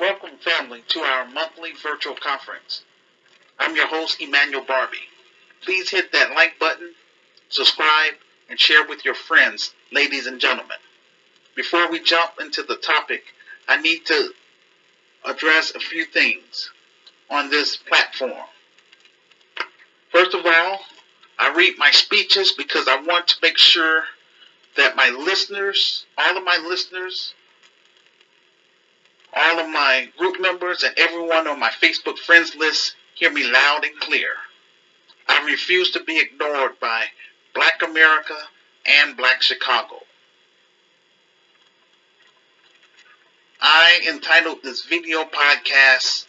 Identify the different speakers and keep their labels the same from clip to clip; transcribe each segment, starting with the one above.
Speaker 1: Welcome, family, to our monthly virtual conference. I'm your host, Emmanuel Barbee. Please hit that like button, subscribe, and share with your friends, ladies and gentlemen. Before we jump into the topic, I need to address a few things on this platform. First of all, I read my speeches because I want to make sure that my listeners, all of my group members, and everyone on my Facebook friends list hear me loud and clear. I refuse to be ignored by Black America and Black Chicago. I entitled this video podcast,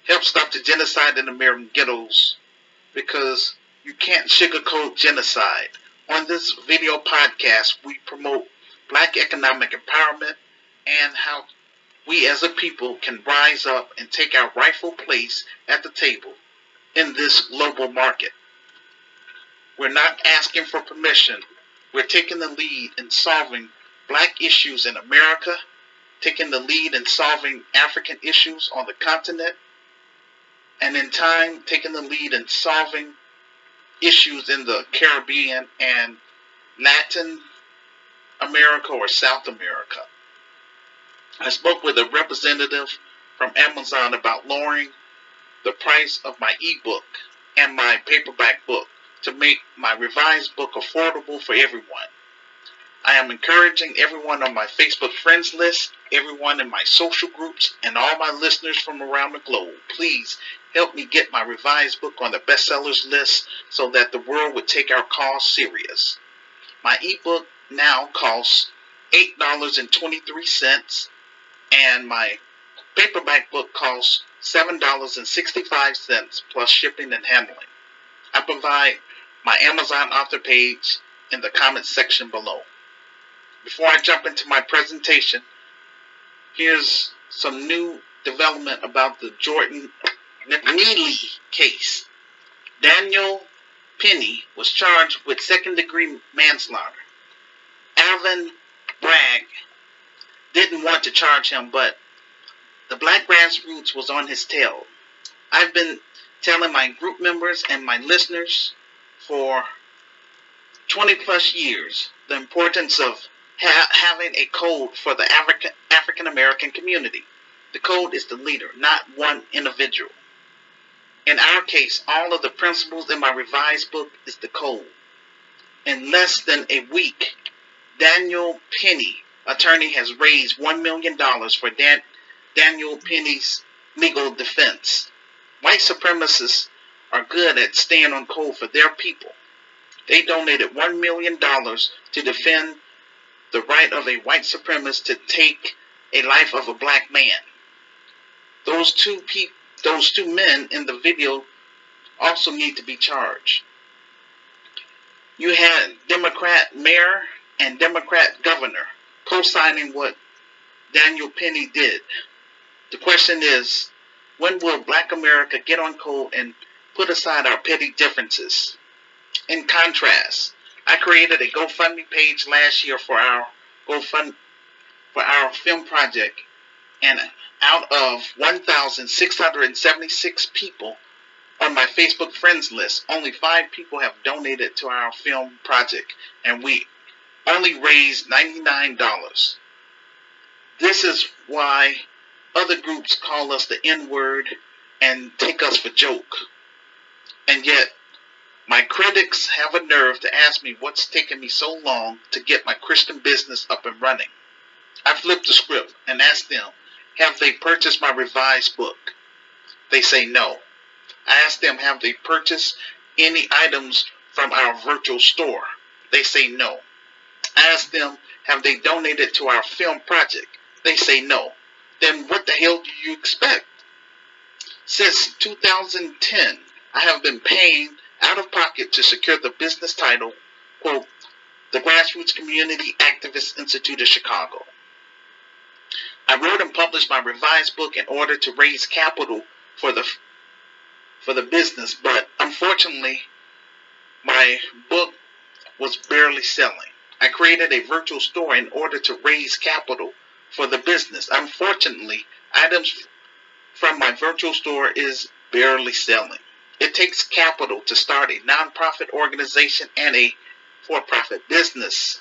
Speaker 1: Help Stop the Genocide in American Ghettos, because you can't sugarcoat genocide. On this video podcast, we promote Black economic empowerment and how we as a people can rise up and take our rightful place at the table in this global market. We're not asking for permission. We're taking the lead in solving Black issues in America, taking the lead in solving African issues on the continent, and in time, taking the lead in solving issues in the Caribbean and Latin America or South America. I spoke with a representative from Amazon about lowering the price of my ebook and my paperback book to make my revised book affordable for everyone. I am encouraging everyone on my Facebook friends list, everyone in my social groups, and all my listeners from around the globe. Please help me get my revised book on the bestsellers list so that the world would take our cause serious. My ebook now costs $8.23, and my paperback book costs $7.65 plus shipping and handling. I provide my Amazon author page in the comments section below. Before I jump into my presentation, here's some new development about the Jordan Neely case. Daniel Penny was charged with second-degree manslaughter. Alvin Bragg didn't want to charge him, but the Black grassroots was on his tail. I've been telling my group members and my listeners for 20 plus years the importance of having a code for the African American community. The code is the leader, not one individual. In our case, all of the principles in my revised book is the code. In less than a week, Daniel Penny, attorney, has raised $1 million for Daniel Penny's legal defense. White supremacists are good at staying on code for their people. They donated $1 million to defend the right of a white supremacist to take a life of a Black man. Those two men in the video also need to be charged. You had Democrat mayor and Democrat governor co-signing what Daniel Penny did. The question is, when will Black America get on code and put aside our petty differences? In contrast, I created a GoFundMe page last year for our film project, and out of 1,676 people on my Facebook friends list, only 5 people have donated to our film project, and we only raised $99. This is why other groups call us the N-word and take us for joke. And yet, my critics have a nerve to ask me what's taken me so long to get my Christian business up and running. I flipped the script and asked them, have they purchased my revised book? They say no. I asked them, have they purchased any items from our virtual store? They say no. I asked them, have they donated to our film project? They say no. Then what the hell do you expect? Since 2010, I have been paying out of pocket to secure the business title, quote, the Grassroots Community Activist Institute of Chicago. I wrote and published my revised book in order to raise capital for the business, but unfortunately, my book was barely selling. I created a virtual store in order to raise capital for the business. Unfortunately, items from my virtual store is barely selling. It takes capital to start a nonprofit organization and a for-profit business.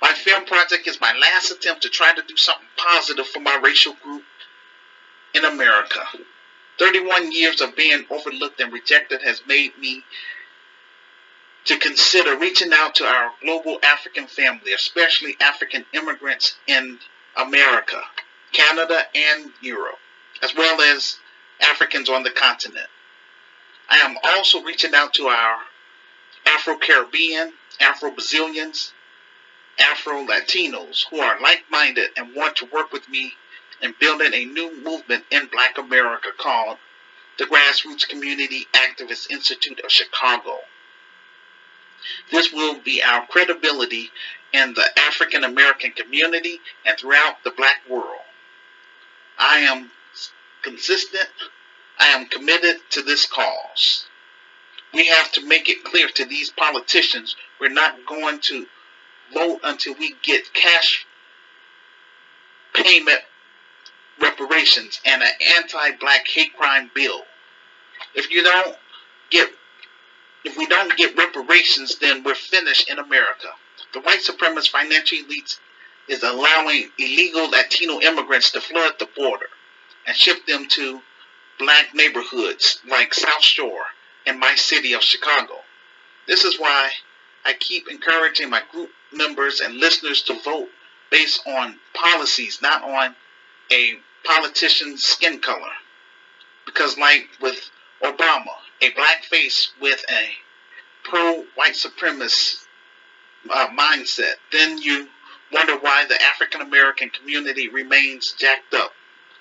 Speaker 1: My film project is my last attempt to try to do something positive for my racial group in America. 31 years of being overlooked and rejected has made me to consider reaching out to our global African family, especially African immigrants in America, Canada, and Europe, as well as Africans on the continent. I am also reaching out to our Afro-Caribbean, Afro-Brazilians, Afro-Latinos who are like-minded and want to work with me in building a new movement in Black America called the Grassroots Community Activist Institute of Chicago. This will be our credibility in the African American community and throughout the Black world. I am consistent. I am committed to this cause. We have to make it clear to these politicians we're not going to vote until we get cash payment reparations and an anti-Black hate crime bill. If we don't get reparations, then we're finished in America. The white supremacist financial elite is allowing illegal Latino immigrants to flood the border and ship them to Black neighborhoods like South Shore in my city of Chicago. This is why I keep encouraging my group members and listeners to vote based on policies, not on a politician's skin color. Because like with Obama, a black face with a pro-white supremacist mindset, then you wonder why the African American community remains jacked up.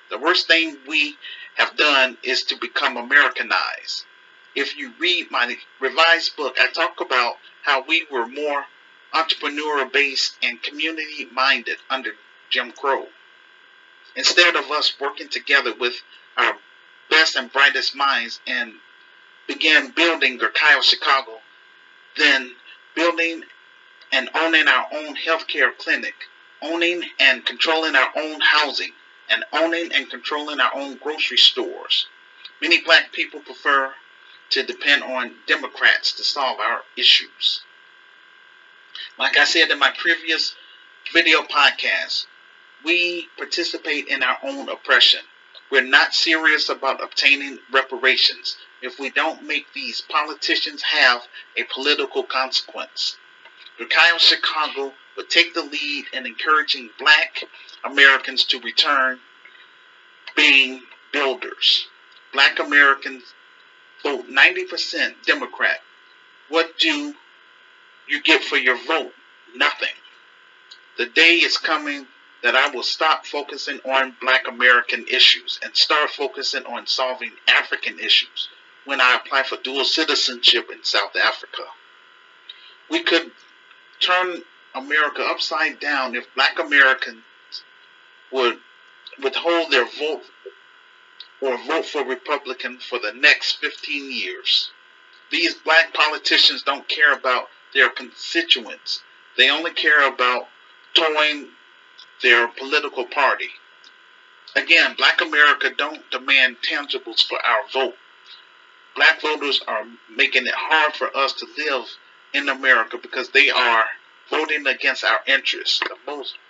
Speaker 1: The worst thing we have done is to become Americanized. If you read my revised book, I talk about how we were more entrepreneur-based and community-minded under Jim Crow. Instead of us working together with our best and brightest minds and began building GRCAM Chicago, then building and owning our own healthcare clinic, owning and controlling our own housing, and owning and controlling our own grocery stores. Many black people prefer to depend on Democrats to solve our issues. Like I said in my previous video podcast, we participate in our own oppression. We're not serious about obtaining reparations if we don't make these politicians have a political consequence. GRCAM Chicago would take the lead in encouraging Black Americans to return being builders. Black Americans vote 90% Democrat. What do you get for your vote? Nothing. The day is coming that I will stop focusing on Black American issues and start focusing on solving African issues when I apply for dual citizenship in South Africa. We could turn America upside down if Black Americans would withhold their vote or vote for Republican for the next 15 years. These black politicians don't care about their constituents. They only care about towing their political party. Again, Black America don't demand tangibles for our vote. Black voters are making it hard for us to live in America because they are voting against our interests.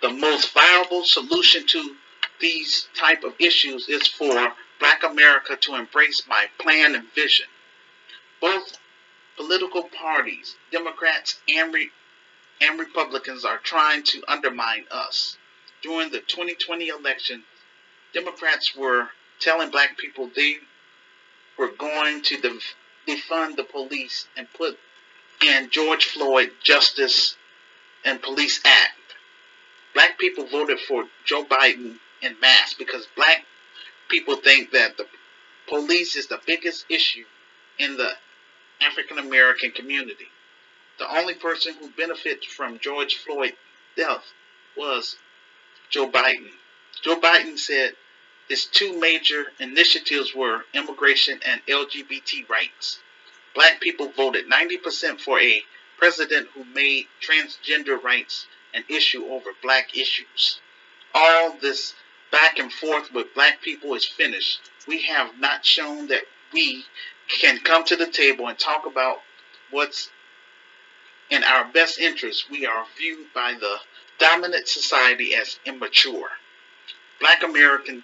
Speaker 1: The most viable solution to these type of issues is for Black America to embrace my plan and vision. Both political parties, Democrats and Republicans, are trying to undermine us. During the 2020 election, Democrats were telling black people they were going to defund the police and put in George Floyd Justice and Police Act. Black people voted for Joe Biden en masse because black people think that the police is the biggest issue in the African American community. The only person who benefited from George Floyd's death was Joe Biden. Joe Biden said his two major initiatives were immigration and LGBT rights. Black people voted 90% for a president who made transgender rights an issue over black issues. All this back and forth with black people is finished. We have not shown that we can come to the table and talk about what's in our best interest. We are viewed by the dominant society as immature. Black American,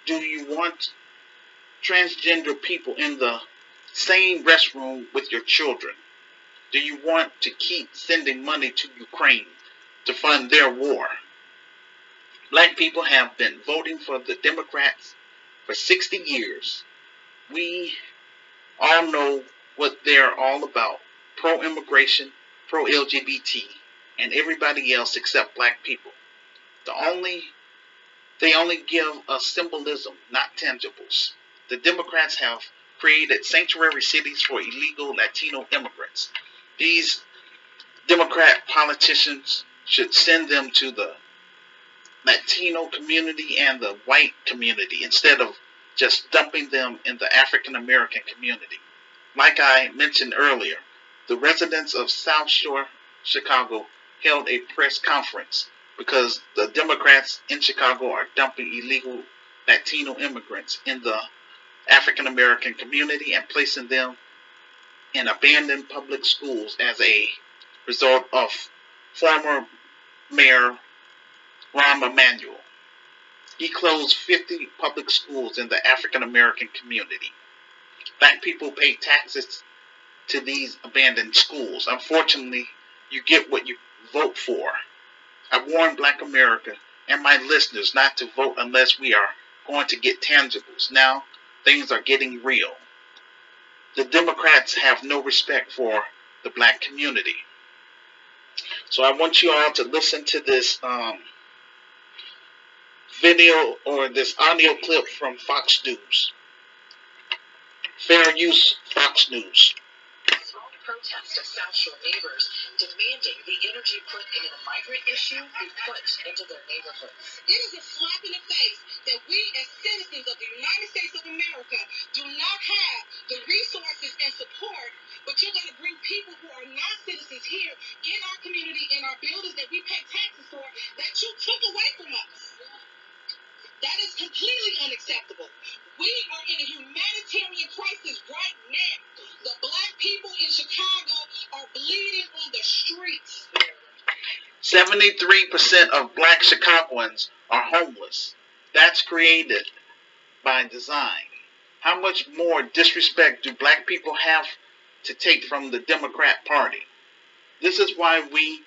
Speaker 1: do you want transgender people in the same restroom with your children? Do you want to keep sending money to Ukraine to fund their war? Black people have been voting for the Democrats for 60 years. We all know what they're all about. Pro-immigration, pro-LGBT, and everybody else except black people. They only give us symbolism, not tangibles. The Democrats have created sanctuary cities for illegal Latino immigrants. These Democrat politicians should send them to the Latino community and the white community instead of just dumping them in the African American community. Like I mentioned earlier, the residents of South Shore, Chicago, held a press conference because the Democrats in Chicago are dumping illegal Latino immigrants in the African American community and placing them in abandoned public schools as a result of former Mayor Rahm Emanuel. He closed 50 public schools in the African American community. Black people pay taxes to these abandoned schools. Unfortunately, you get what you vote for. I warn Black America and my listeners not to vote unless we are going to get tangibles. Now, things are getting real. The Democrats have no respect for the black community. So I want you all to listen to this video or this audio clip from Fox News. Fair use Fox News.
Speaker 2: Small protest of South Shore neighbors demanding the energy put in a migrant issue be put into their neighborhoods.
Speaker 3: It is a slap in the face that we as citizens of the United States of America do not have the resources and support, but you're going to bring people who are not citizens here in our community, in our buildings that we pay taxes for, that you took away from us. That is completely unacceptable. We are in a humanitarian crisis right now. The black people in Chicago are bleeding on the streets.
Speaker 1: 73% of black Chicagoans are homeless. That's created by design. How much more disrespect do black people have to take from the Democrat Party? This is why we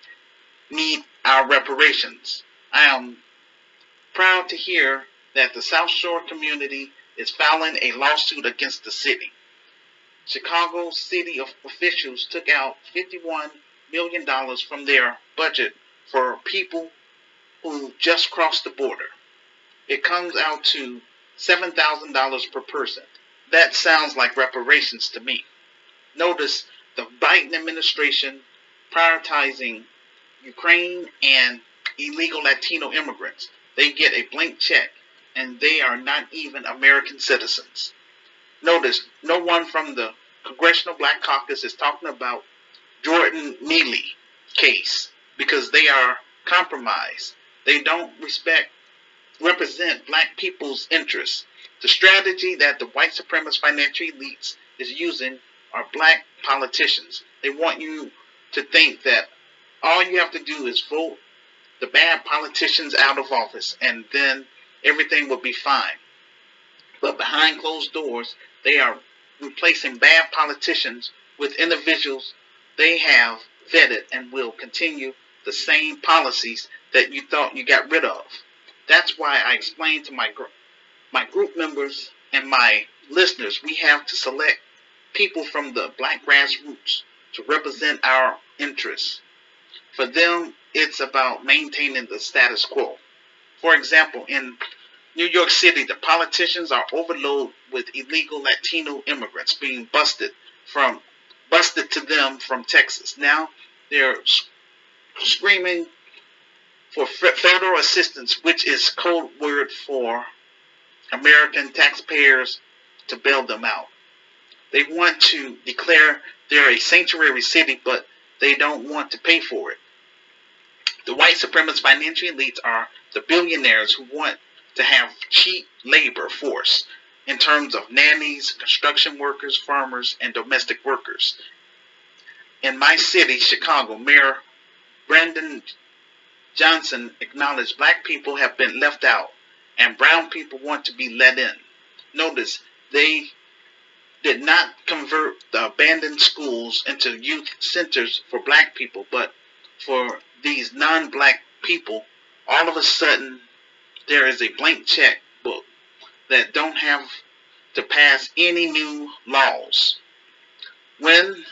Speaker 1: need our reparations. I am proud to hear that the South Shore community is filing a lawsuit against the city. Chicago city officials took out $51 million from their budget for people who just crossed the border. It comes out to $7,000 per person. That sounds like reparations to me. Notice the Biden administration prioritizing Ukraine and illegal Latino immigrants. They get a blank check, and they are not even American citizens. Notice, no one from the Congressional Black Caucus is talking about Jordan Neely case because they are compromised. They don't represent black people's interests. The strategy that the white supremacist financial elites is using are black politicians. They want you to think that all you have to do is vote the bad politicians out of office and then everything will be fine. But behind closed doors, they are replacing bad politicians with individuals they have vetted and will continue the same policies that you thought you got rid of. That's why I explained to my group members and my listeners, we have to select people from the black grassroots to represent our interests. For them, it's about maintaining the status quo. For example, in New York City, the politicians are overloaded with illegal Latino immigrants being busted to them from Texas. Now they're screaming for federal assistance, which is code word for American taxpayers to bail them out. They want to declare they're a sanctuary city, but they don't want to pay for it. white supremacist financial elites are the billionaires who want to have cheap labor force in terms of nannies, construction workers, farmers, and domestic workers. In my city, Chicago, Mayor Brandon Johnson acknowledged black people have been left out and brown people want to be let in. Notice they did not convert the abandoned schools into youth centers for black people, but for these non-black people. All of a sudden, there is a blank checkbook that don't have to pass any new laws. When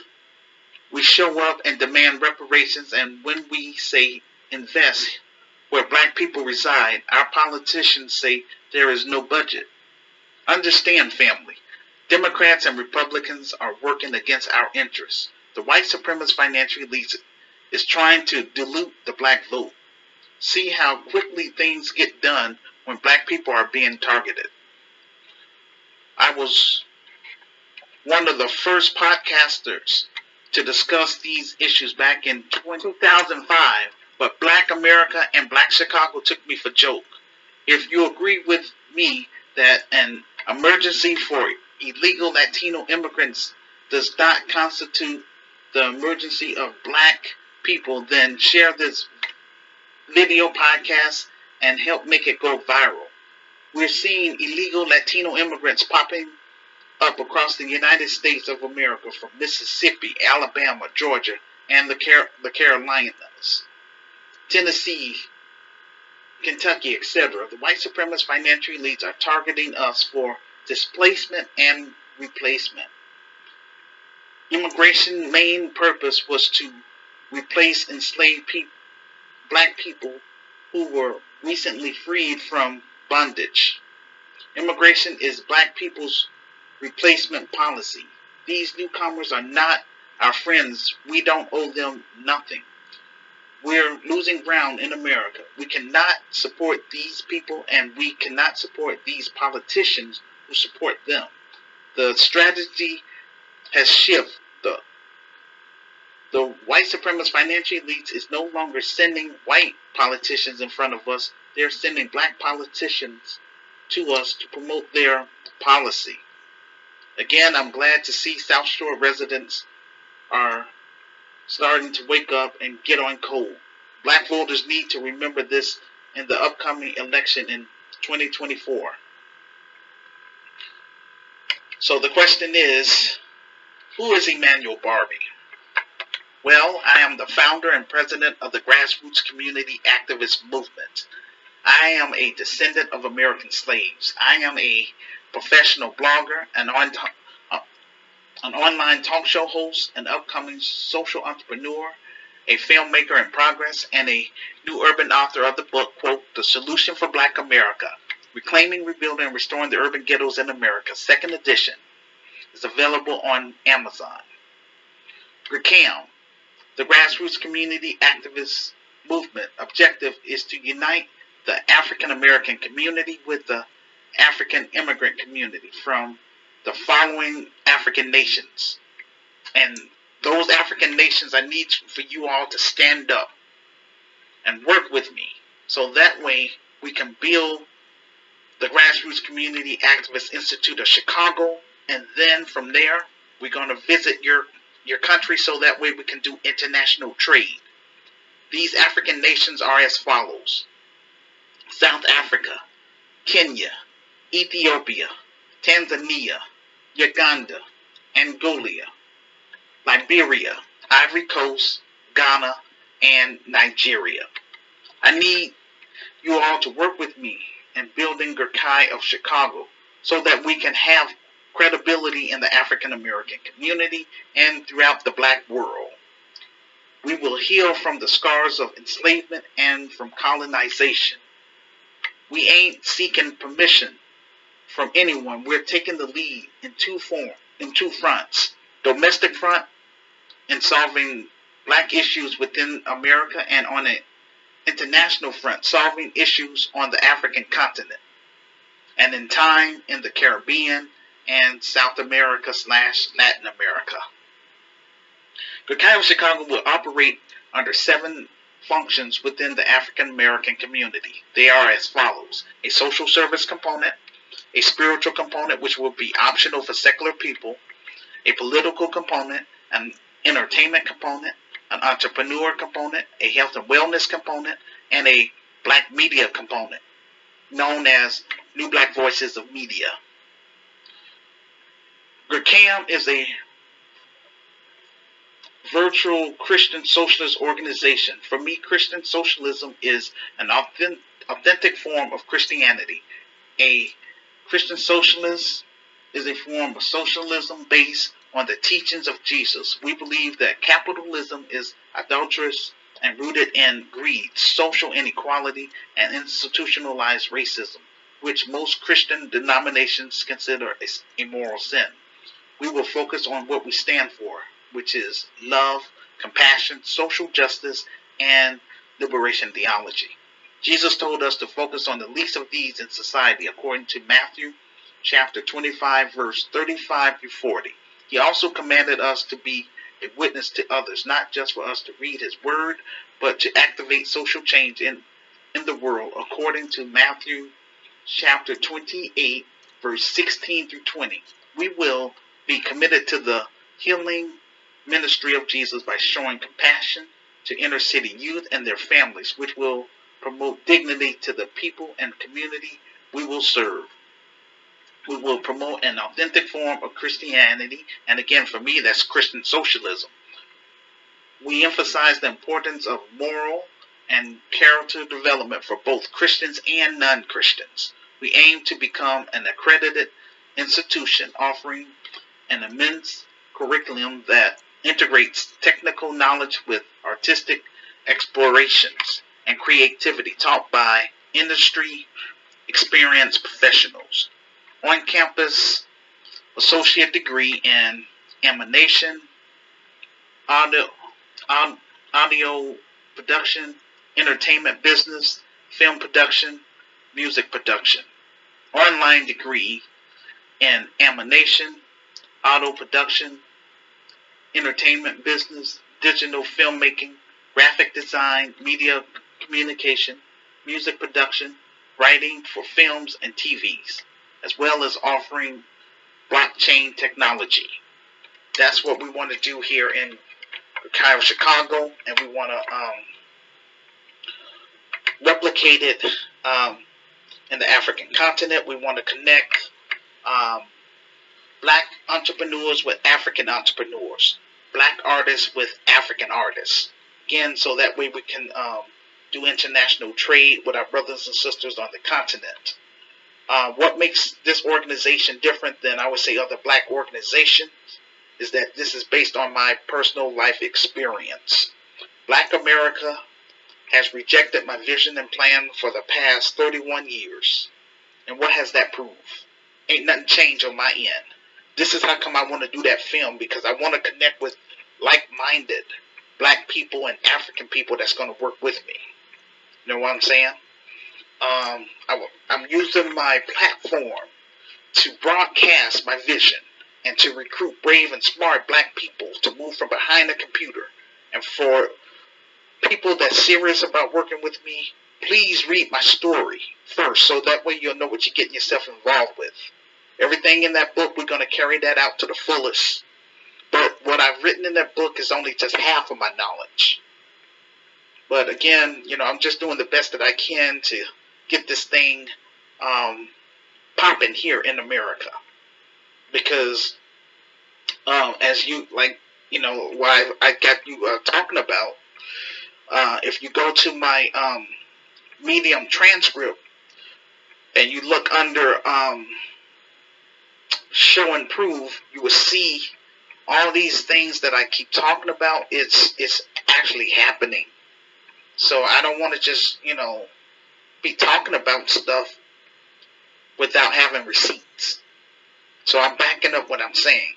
Speaker 1: we show up and demand reparations, and when we say invest where black people reside, our politicians say there is no budget. Understand, family, Democrats and Republicans are working against our interests. The white supremacist financial elite is trying to dilute the black vote. See how quickly things get done when black people are being targeted. I was one of the first podcasters to discuss these issues back in 2005, but Black America and Black Chicago took me for joke. If you agree with me that an emergency for illegal Latino immigrants does not constitute the emergency of black people, then share this video podcast and help make it go viral. We're seeing illegal Latino immigrants popping up across the United States of America from Mississippi, Alabama, Georgia, and the Carolinas, Tennessee, Kentucky, etc. The white supremacist financial elites are targeting us for displacement and replacement. Immigration main purpose was to replace enslaved black people who were recently freed from bondage. Immigration is black people's replacement policy. These newcomers are not our friends. We don't owe them nothing. We're losing ground in America. We cannot support these people, and we cannot support these politicians who support them. The strategy has shifted. The white supremacist financial elites is no longer sending white politicians in front of us. They're sending black politicians to us to promote their policy. Again, I'm glad to see South Shore residents are starting to wake up and get on code. Black voters need to remember this in the upcoming election in 2024. So the question is, who is Emmanuel Barbee? Well, I am the founder and president of the Grassroots Community Activist Movement. I am a descendant of American slaves. I am a professional blogger, an online talk show host, an upcoming social entrepreneur, a filmmaker in progress, and a new urban author of the book, quote, The Solution for Black America, Reclaiming, Rebuilding, and Restoring the Urban Ghettos in America, 2nd edition, is available on Amazon. GRCAM, the Grassroots Community Activist Movement objective is to unite the African American community with the African immigrant community from the following African nations. And those African nations, I need for you all to stand up and work with me, so that way we can build the Grassroots Community Activist Institute of Chicago, and then from there we're going to visit your country, so that way we can do international trade. These African nations are as follows: South Africa, Kenya, Ethiopia, Tanzania, Uganda, Angola, Liberia, Ivory Coast, Ghana, and Nigeria. I need you all to work with me in building GRCAM of Chicago, so that we can have credibility in the African American community and throughout the black world. We will heal from the scars of enslavement and from colonization. We ain't seeking permission from anyone. We're taking the lead in two fronts. Domestic front in solving black issues within America, and on an international front, solving issues on the African continent, and in time in the Caribbean and South America / Latin America. GRCAM of Chicago will operate under 7 functions within the African American community. They are as follows: a social service component, a spiritual component, which will be optional for secular people, a political component, an entertainment component, an entrepreneur component, a health and wellness component, and a black media component, known as New Black Voices of Media. GRCAM is a virtual Christian socialist organization. For me, Christian socialism is an authentic form of Christianity. A Christian socialist is a form of socialism based on the teachings of Jesus. We believe that capitalism is adulterous and rooted in greed, social inequality, and institutionalized racism, which most Christian denominations consider a moral sin. We will focus on what we stand for, which is love, compassion, social justice, and liberation theology. Jesus told us to focus on the least of these in society, according to Matthew chapter 25, verse 35 through 40. He also commanded us to be a witness to others, not just for us to read his word, but to activate social change in the world, according to Matthew chapter 28, verse 16 through 20. We will be committed to the healing ministry of Jesus by showing compassion to inner city youth and their families, which will promote dignity to the people and community we will serve. We will promote an authentic form of Christianity, and again, for me, that's Christian socialism. We emphasize the importance of moral and character development for both Christians and non-Christians. We aim to become an accredited institution offering an immense curriculum that integrates technical knowledge with artistic explorations and creativity taught by industry experienced professionals. On-campus associate degree in animation, audio production, entertainment business, film production, music production. Online degree in animation, audio production, entertainment business, digital filmmaking, graphic design, media communication, music production, writing for films and TVs, as well as offering blockchain technology. That's what we want to do here in Chicago, and we want to replicate it in the African continent. We want to connect black entrepreneurs with African entrepreneurs, black artists with African artists. Again, so that way we can do international trade with our brothers and sisters on the continent. What makes this organization different than, I would say, other black organizations is that this is based on my personal life experience. Black America has rejected my vision and plan for the past 31 years. And what has that proved? Ain't nothing changed on my end. This is how come I want to do that film, because I want to connect with like-minded black people and African people that's going to work with me. You know what I'm saying? I'm using my platform to broadcast my vision and to recruit brave and smart black people to move from behind the computer. And for people that's serious about working with me, please read my story first, so that way you'll know what you're getting yourself involved with. Everything in that book, we're going to carry that out to the fullest. But what I've written in that book is only just half of my knowledge. But again, I'm just doing the best that I can to get this thing popping here in America. Because as you, why I got you talking about, if you go to my Medium transcript and you look under show and prove, you will see all these things that I keep talking about. It's actually happening. So I don't want to just, be talking about stuff without having receipts. So I'm backing up what I'm saying.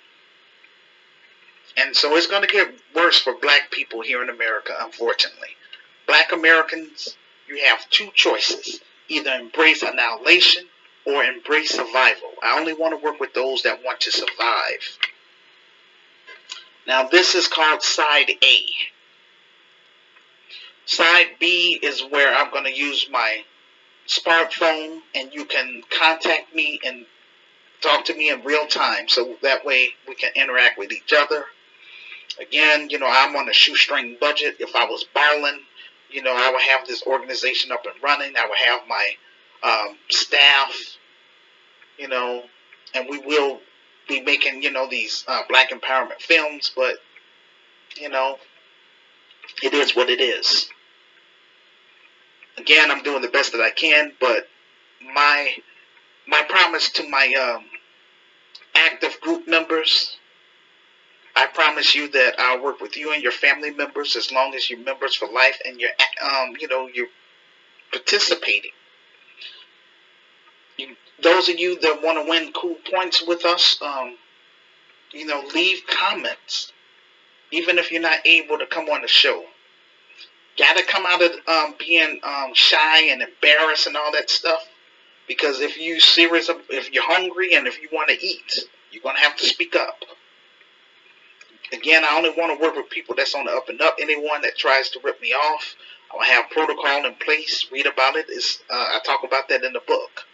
Speaker 1: And so it's going to get worse for black people here in America, unfortunately. Black Americans, you have two choices. Either embrace annihilation or embrace survival. I only want to work with those that want to survive. Now this is called Side A. Side B is where I'm going to use my smartphone, and you can contact me and talk to me in real time, so that way we can interact with each other. Again, I'm on a shoestring budget. If I was balling, I would have this organization up and running. I would have my staff, and we will be making, these black empowerment films, but, it is what it is. Again, I'm doing the best that I can, but my promise to my active group members, I promise you that I'll work with you and your family members as long as you're members for life and you're participating. Those of you that want to win cool points with us, leave comments. Even if you're not able to come on the show, gotta come out of being shy and embarrassed and all that stuff. Because if you're serious, if you're hungry and if you want to eat, you're gonna have to speak up. Again, I only want to work with people that's on the up and up. Anyone that tries to rip me off, I'll have protocol in place. Read about it. I talk about that in the book.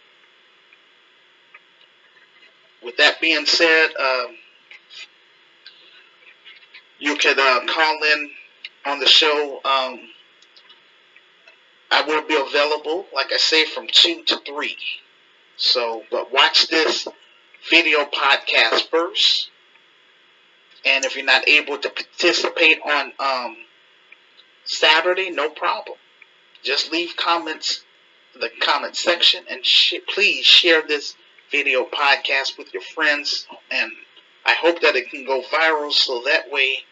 Speaker 1: With that being said, you can call in on the show. I will be available, like I say, from 2 to 3. So, but watch this video podcast first. And if you're not able to participate on Saturday, no problem. Just leave comments in the comment section, and please share this video podcast with your friends. And I hope that it can go viral, so that way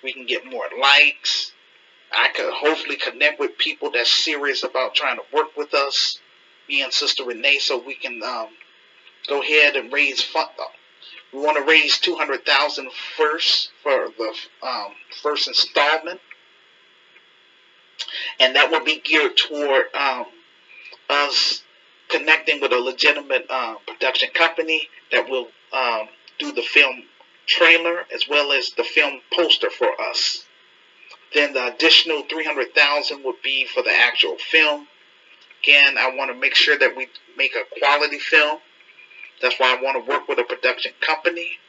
Speaker 1: we can get more likes. I could hopefully connect with people that's serious about trying to work with us, me and Sister Renee, so we can go ahead and raise funds. We want to raise $200,000 first for the first installment, and that will be geared toward us connecting with a legitimate production company that will do the film trailer as well as the film poster for us. Then the additional $300,000 would be for the actual film. Again, I want to make sure that we make a quality film. That's why I want to work with a production company.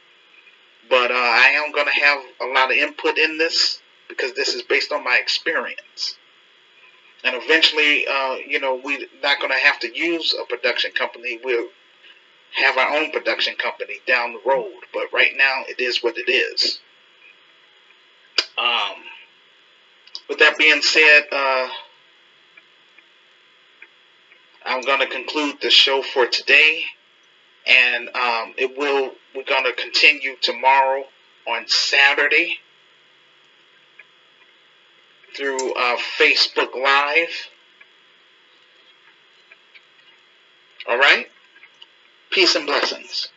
Speaker 1: But I am going to have a lot of input in this because this is based on my experience. And eventually, we're not going to have to use a production company. We'll have our own production company down the road. But right now, it is what it is. With that being said, I'm going to conclude the show for today. And we're going to continue tomorrow on Saturday through Facebook Live. All right? Peace and blessings.